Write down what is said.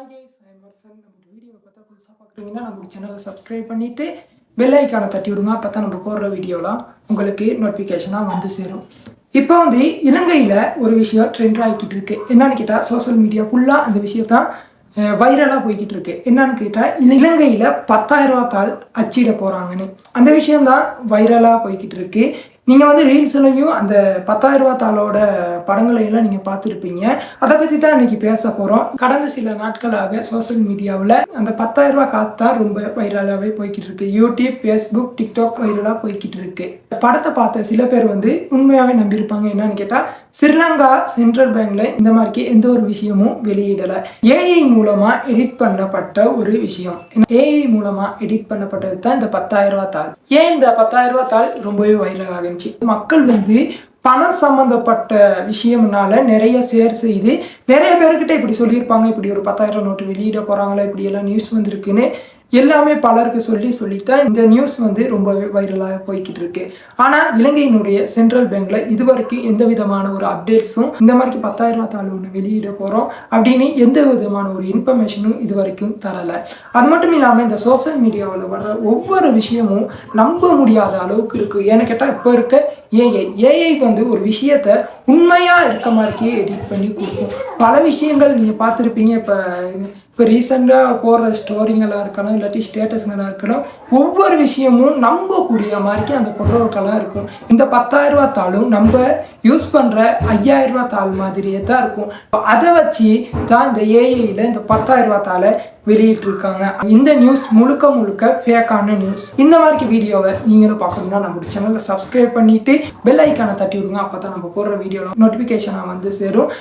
Hi guys, I am Varsan. நம்ம வீடியோவை பார்த்தா புதுசாக பார்க்குறீங்கன்னா நம்ம சேனலை சப்ஸ்கிரைப் பண்ணிவிட்டு பெல் ஐக்கானை தட்டி விடுங்க. அப்போ தான் நம்ம போடுற வீடியோலாம் உங்களுக்கு நோட்டிஃபிகேஷனாக வந்து சேரும். இப்போ இலங்கையில் ஒரு விஷயம் ட்ரெண்ட் ஆகிக்கிட்டு இருக்கு. என்னன்னு கேட்டால் சோஷியல் மீடியா ஃபுல்லாக அந்த விஷயத்தான் வைரலாக போய்கிட்டு இருக்கு. என்னன்னு கேட்டால் இலங்கையில் 10,000 ரூபா தாள் அச்சிட போகிறாங்கன்னு அந்த விஷயம்தான் வைரலாக போய்கிட்டு இருக்கு. நீங்கள் ரீல்ஸ்லையும் அந்த 10,000 ரூபா தாளோட படங்களை எல்லாம் நீங்கள் பார்த்துருப்பீங்க. அதை பற்றி தான் இன்றைக்கி பேச போகிறோம். கடந்த சில நாட்களாக சோஷியல் மீடியாவில் அந்த 10,000 ரூபா காசு தான் ரொம்ப வைரலாகவே போய்கிட்டு இருக்கு. யூடியூப், ஃபேஸ்புக், டிக்டாக் வைரலாக போய்கிட்டு இருக்கு. படத்தை பார்த்த சில பேர் உண்மையாகவே நம்பியிருப்பாங்க. என்னன்னு கேட்டால் ஸ்ரீலங்கா சென்ட்ரல் பேங்க்ல இந்த மாதிரி எந்த ஒரு விஷயமும் வெளியிடலை. ஏஐ மூலமாக எடிட் பண்ணப்பட்ட ஒரு விஷயம். ஏஐ மூலமாக எடிட் பண்ணப்பட்டது தான் இந்த 10,000 ரூபா தாள். ஏன் இந்த 10,000 ரூபா தாள் ரொம்பவே வைரல் ஆகுச்சு? மக்கள் பணம் சம்பந்தப்பட்ட விஷயம்னால நிறைய ஷேர் செய்து நிறைய பேர்கிட்ட இப்படி சொல்லியிருப்பாங்க, இப்படி ஒரு 10,000 நோட்டு வெளியிட போகிறாங்களா, இப்படி எல்லாம் நியூஸ் வந்திருக்குன்னு எல்லாமே பலருக்கு சொல்லித்தான் இந்த நியூஸ் ரொம்பவே வைரலாக போய்கிட்டு இருக்கு. ஆனால் இலங்கையினுடைய சென்ட்ரல் பேங்க்ல இதுவரைக்கும் எந்த விதமான ஒரு அப்டேட்ஸும் இந்த மாதிரி 10,000 ரூபா தாள் ஒன்று வெளியிட போகிறோம் அப்படின்னு எந்த விதமான ஒரு இன்ஃபர்மேஷனும் இது வரைக்கும் தரலை. அது மட்டும் இல்லாமல் இந்த சோஷியல் மீடியாவில் வர்ற ஒவ்வொரு விஷயமும் நம்ப முடியாத அளவுக்கு இருக்குது. ஏன்னு கேட்டால் இப்போ இருக்க ஏஐ ஒரு விஷயத்த உண்மையாக இருக்க மாதிரிக்கே எடிட் பண்ணி கொடுக்கும். பல விஷயங்கள் நீங்கள் பார்த்துருப்பீங்க. இப்போ ரீசெண்டாக போடுற ஸ்டோரிங்கெல்லாம் இருக்கணும், இல்லாட்டி ஸ்டேட்டஸ்ங்கெல்லாம் இருக்கணும், ஒவ்வொரு விஷயமும் நம்பக்கூடிய மாதிரிக்கு அந்த பொருட்கள்லாம் இருக்கும். இந்த 10,000 ரூபா தாளும் நம்ம யூஸ் பண்ணுற 5,000 ரூபா தாள் மாதிரியே தான் இருக்கும். அதை வச்சு தான் இந்த ஏஐயில் இந்த 10,000 ரூபா தாளை வெளியிட்டிருக்காங்க. இந்த நியூஸ் முழுக்க ஃபேக்கான நியூஸ். இந்த மாதிரி வீடியோவை நீங்களும் பார்க்கணும்னா நம்ம சேனலை சப்ஸ்கிரைப் பண்ணிவிட்டு பெல் ஐக்கானை தட்டி விடுங்க. அப்போ தான் நம்ம போடுற வீடியோ நோட்டிஃபிகேஷனாக சேரும்.